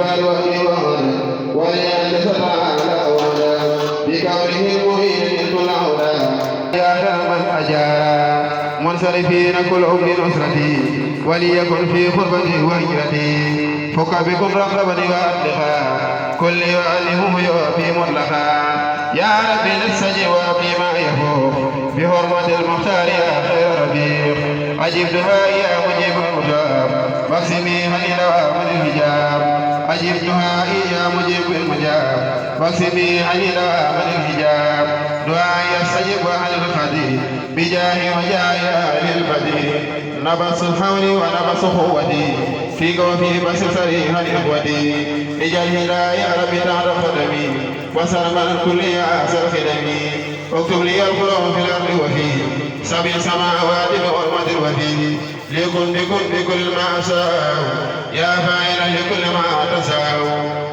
الجبال والجبال وليأنس تعالى وعلا بكونه المهين كل علا يا من أجارا منصرفين كل عمر نصرتي وليكن في قربتي وهجرتي فك بكم رغبني وأطلقا كل يعلمه يوفي مطلقا يا ربي للسجوى فيما يفوق بحرمة المختار يا خير رفيق أجب دعائي يا مجيب المجاب واقسمي هني دوام الحجاب أجب دعائي يا مجيب المجاب واقسمي هني دوام الحجاب دعائي يستجب أهل الخدير بجاه وجاه أهل البدير نبص الحول ونبص قوتي فيك وفي بس صريح الإخوتي اجعل هدايا ربي تعرف قدمي وسلم الكل يا أسر خدمي اكتب لي القلوب في الأرض وفي سبع سماوات بحرمة الوفي لكن بكل ما أساء يا فاعلا لكل ما تساء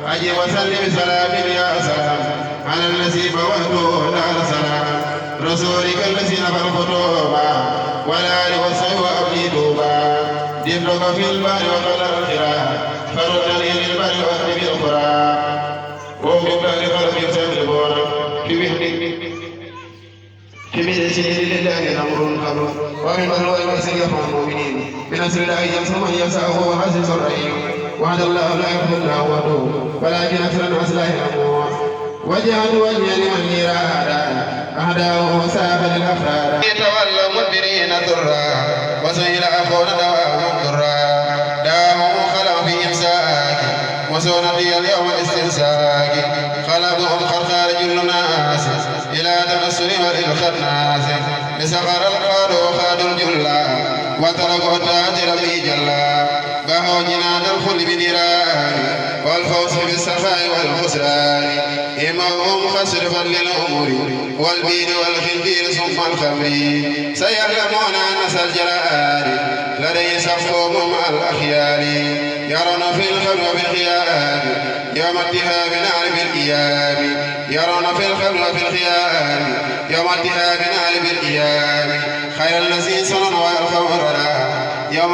أجب وسلم سلام يا سلام على الذي فوته دار سلام رسولك الذي نفر خطوبا ولا لوسع وأبلي توبا دمتك في البر وقدر الخيرات فردني للبر وأهل بالقرى ومن بار خلق يسلمون في وحدك في مثل سنين لله الأمر قبل ومن بلوى المسر يفعل المؤمنين بنصر الله ينصر من يسعه وهو العزيز الرحيم وعد الله لا يخذ الله وحده ولكن أكثر الناس لا يعلمون وجعلوا وجها لمن يراد أهداه وساب للأفراد يتولى مدبرين ضرا وسيل أخون دواهم ضرا داهم خلق في إمساك وسنتي اليوم الاستمساك خلقهم خرخار جل الناس إلى تنسل والخناس بسخر القاد وخاد الجلا وتركوا التاجر في جلا بهوا جنان الخل بنيران والفوز بالسخاء والخسران إمامهم خسرفا للأمور والبيد والخنزير ثم الخمر سيعلمون أنس الجلال لدي صفهم مع الأخيار يرون في الخلوة بالخيام يوم اتهاب نار بالإيام يرون في الخلوة بالخيام يوم اتهاب نار بالإيام خير الذي صنع والخمر يوم